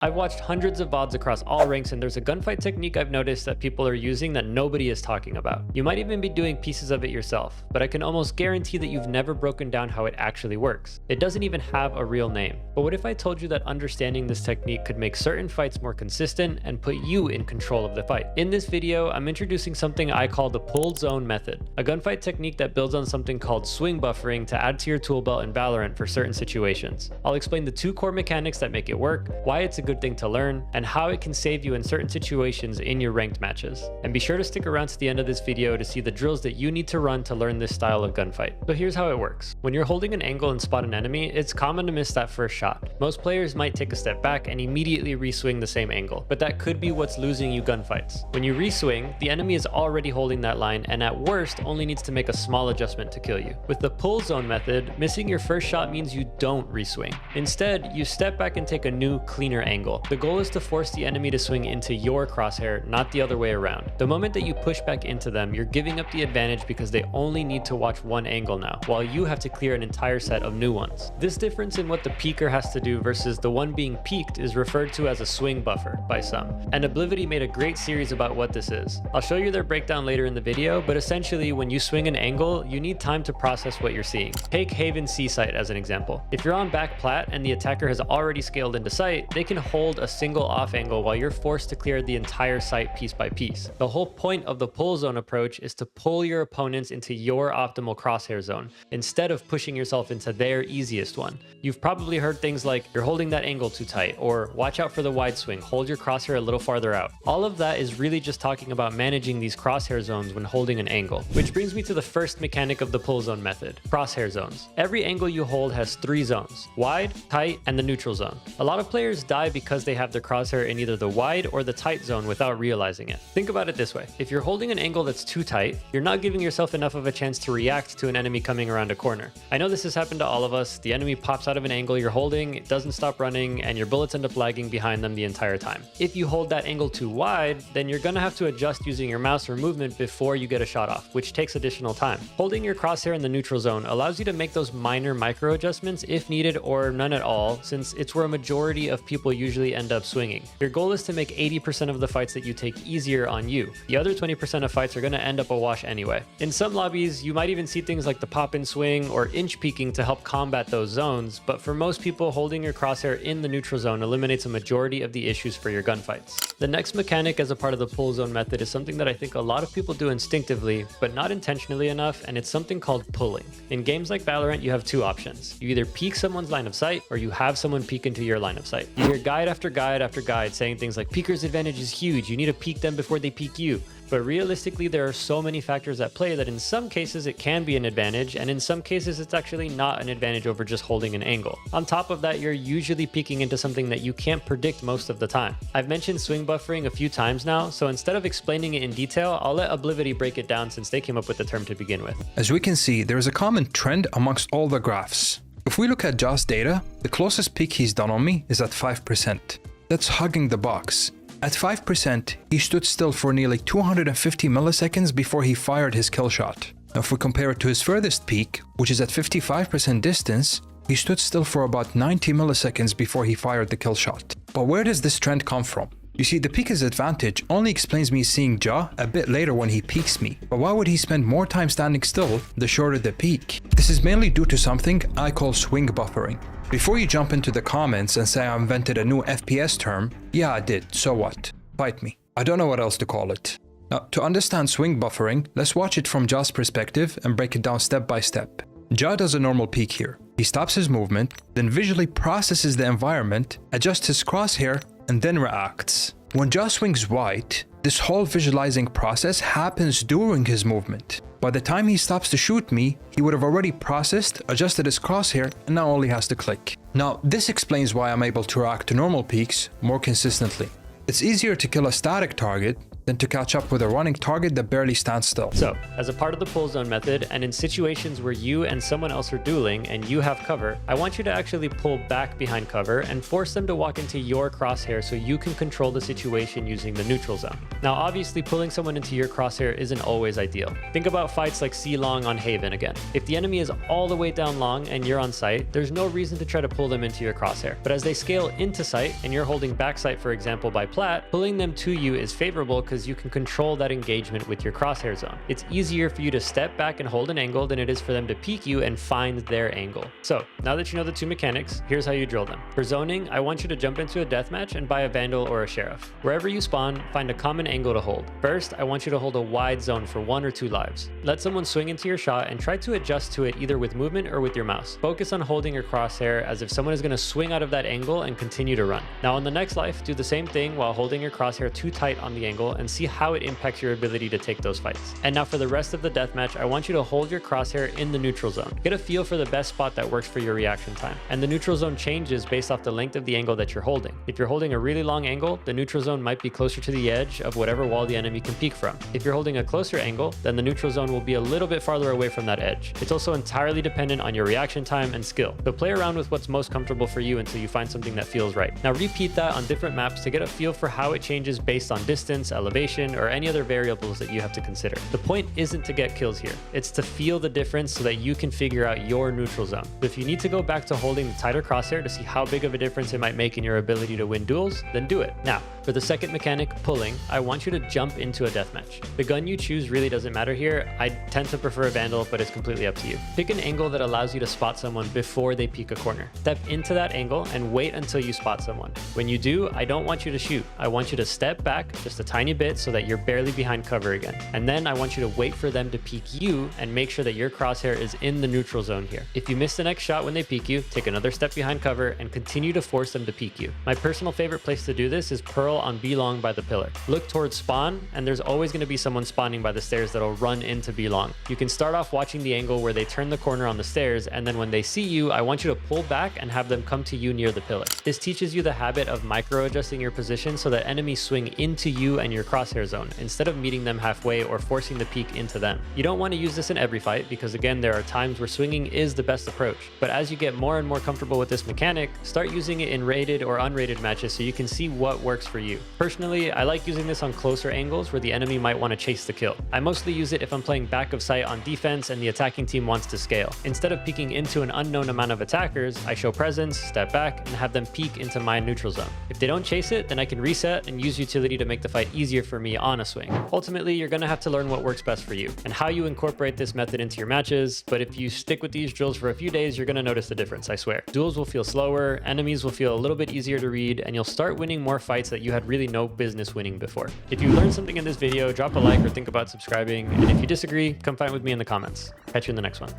I've watched hundreds of VODs across all ranks, and there's a gunfight technique I've noticed that people are using that nobody is talking about. You might even be doing pieces of it yourself, but I can almost guarantee that you've never broken down how it actually works. It doesn't even have a real name. But what if I told you that understanding this technique could make certain fights more consistent and put you in control of the fight? In this video, I'm introducing something I call the pull zone method, a gunfight technique that builds on something called swing buffering to add to your tool belt in Valorant for certain situations. I'll explain the two core mechanics that make it work, why it's a good thing to learn, and how it can save you in certain situations in your ranked matches. And be sure to stick around to the end of this video to see the drills that you need to run to learn this style of gunfight. So here's how it works. When you're holding an angle and spot an enemy, it's common to miss that first shot. Most players might take a step back and immediately re-swing the same angle, but that could be what's losing you gunfights. When you re-swing, the enemy is already holding that line and at worst only needs to make a small adjustment to kill you. With the pull zone method, missing your first shot means you don't re-swing. Instead, you step back and take a new, cleaner angle. The goal is to force the enemy to swing into your crosshair, not the other way around. The moment that you push back into them, you're giving up the advantage because they only need to watch one angle now, while you have to clear an entire set of new ones. This difference in what the peeker has to do versus the one being peeked is referred to as a swing buffer by some, and Oblivity made a great series about what this is. I'll show you their breakdown later in the video, but essentially when you swing an angle, you need time to process what you're seeing. Take Haven C site as an example. If you're on back plat and the attacker has already scaled into sight, they can hold a single off angle while you're forced to clear the entire site piece by piece. The whole point of the pull zone approach is to pull your opponents into your optimal crosshair zone instead of pushing yourself into their easiest one. You've probably heard things like, you're holding that angle too tight, or watch out for the wide swing, hold your crosshair a little farther out. All of that is really just talking about managing these crosshair zones when holding an angle. Which brings me to the first mechanic of the pull zone method, crosshair zones. Every angle you hold has 3 zones, wide, tight, and the neutral zone. A lot of players die because they have their crosshair in either the wide or the tight zone without realizing it. Think about it this way. If you're holding an angle that's too tight, you're not giving yourself enough of a chance to react to an enemy coming around a corner. I know this has happened to all of us. The enemy pops out of an angle you're holding, it doesn't stop running, and your bullets end up lagging behind them the entire time. If you hold that angle too wide, then you're gonna have to adjust using your mouse or movement before you get a shot off, which takes additional time. Holding your crosshair in the neutral zone allows you to make those minor micro adjustments if needed or none at all, since it's where a majority of people usually end up swinging. Your goal is to make 80% of the fights that you take easier on you. The other 20% of fights are going to end up a wash anyway. In some lobbies, you might even see things like the pop-in swing or inch peeking to help combat those zones, but for most people, holding your crosshair in the neutral zone eliminates a majority of the issues for your gunfights. The next mechanic as a part of the pull zone method is something that I think a lot of people do instinctively, but not intentionally enough, and it's something called pulling. In games like Valorant, you have 2 options. You either peek someone's line of sight, or you have someone peek into your line of sight. You hear guide after guide after guide saying things like, peeker's advantage is huge, you need to peek them before they peek you. But realistically, there are so many factors at play that in some cases it can be an advantage, and in some cases it's actually not an advantage over just holding an angle. On top of that, you're usually peeking into something that you can't predict most of the time. I've mentioned swing buffering a few times now, so instead of explaining it in detail, I'll let Oblivity break it down since they came up with the term to begin with. As we can see, there is a common trend amongst all the graphs. If we look at Josh's data, the closest peek he's done on me is at 5%. That's hugging the box. At 5%, he stood still for nearly 250 milliseconds before he fired his kill shot. Now if we compare it to his furthest peek, which is at 55% distance, he stood still for about 90 milliseconds before he fired the kill shot. But where does this trend come from? You see, the peeker's advantage only explains me seeing Ja a bit later when he peeks me, but why would he spend more time standing still the shorter the peek? This is mainly due to something I call swing buffering. Before you jump into the comments and say I invented a new FPS term, yeah I did, so what? Fight me. I don't know what else to call it. Now, to understand swing buffering, let's watch it from Ja's perspective and break it down step by step. Ja does a normal peek here. He stops his movement, then visually processes the environment, adjusts his crosshair, and then reacts. When Ja swings wide, this whole visualizing process happens during his movement. By the time he stops to shoot me, he would have already processed, adjusted his crosshair, and now only has to click. Now, this explains why I'm able to react to normal peeks more consistently. It's easier to kill a static target than to catch up with a running target that barely stands still. So, as a part of the pull zone method, and in situations where you and someone else are dueling and you have cover, I want you to actually pull back behind cover and force them to walk into your crosshair so you can control the situation using the neutral zone. Now, obviously, pulling someone into your crosshair isn't always ideal. Think about fights like C long on Haven again. If the enemy is all the way down long and you're on sight, there's no reason to try to pull them into your crosshair. But as they scale into sight and you're holding back sight, for example, by plat, pulling them to you is favorable because you can control that engagement with your crosshair zone. It's easier for you to step back and hold an angle than it is for them to peek you and find their angle. So now that you know the two mechanics, here's how you drill them. For zoning, I want you to jump into a deathmatch and buy a Vandal or a Sheriff. Wherever you spawn, find a common angle to hold. First, I want you to hold a wide zone for 1 or 2 lives. Let someone swing into your shot and try to adjust to it either with movement or with your mouse. Focus on holding your crosshair as if someone is going to swing out of that angle and continue to run. Now on the next life, do the same thing while holding your crosshair too tight on the angle and see how it impacts your ability to take those fights. And now for the rest of the deathmatch, I want you to hold your crosshair in the neutral zone. Get a feel for the best spot that works for your reaction time. And the neutral zone changes based off the length of the angle that you're holding. If you're holding a really long angle, the neutral zone might be closer to the edge of whatever wall the enemy can peek from. If you're holding a closer angle, then the neutral zone will be a little bit farther away from that edge. It's also entirely dependent on your reaction time and skill. So play around with what's most comfortable for you until you find something that feels right. Now repeat that on different maps to get a feel for how it changes based on distance, elevation, or any other variables that you have to consider. The point isn't to get kills here. It's to feel the difference so that you can figure out your neutral zone. If you need to go back to holding the tighter crosshair to see how big of a difference it might make in your ability to win duels, then do it. Now, for the second mechanic, pulling, I want you to jump into a deathmatch. The gun you choose really doesn't matter here. I tend to prefer a Vandal, but it's completely up to you. Pick an angle that allows you to spot someone before they peek a corner. Step into that angle and wait until you spot someone. When you do, I don't want you to shoot. I want you to step back just a tiny bit so that you're barely behind cover again. And then I want you to wait for them to peek you and make sure that your crosshair is in the neutral zone here. If you miss the next shot when they peek you, take another step behind cover and continue to force them to peek you. My personal favorite place to do this is Pearl on B long by the pillar. Look towards spawn, and there's always going to be someone spawning by the stairs that'll run into B long. You can start off watching the angle where they turn the corner on the stairs, and then when they see you, I want you to pull back and have them come to you near the pillar. This teaches you the habit of micro adjusting your position so that enemies swing into you and your crosshair zone instead of meeting them halfway or forcing the peek into them. You don't want to use this in every fight because again, there are times where swinging is the best approach. But as you get more and more comfortable with this mechanic, start using it in rated or unrated matches so you can see what works for you. Personally, I like using this on closer angles where the enemy might want to chase the kill. I mostly use it if I'm playing back of sight on defense and the attacking team wants to scale. Instead of peeking into an unknown amount of attackers, I show presence, step back, and have them peek into my neutral zone. If they don't chase it, then I can reset and use utility to make the fight easier for me on a swing. Ultimately, you're going to have to learn what works best for you and how you incorporate this method into your matches, but if you stick with these drills for a few days, you're going to notice the difference, I swear. Duels will feel slower, enemies will feel a little bit easier to read, and you'll start winning more fights that you had really no business winning before. If you learned something in this video, drop a like or think about subscribing, and if you disagree, come fight with me in the comments. Catch you in the next one.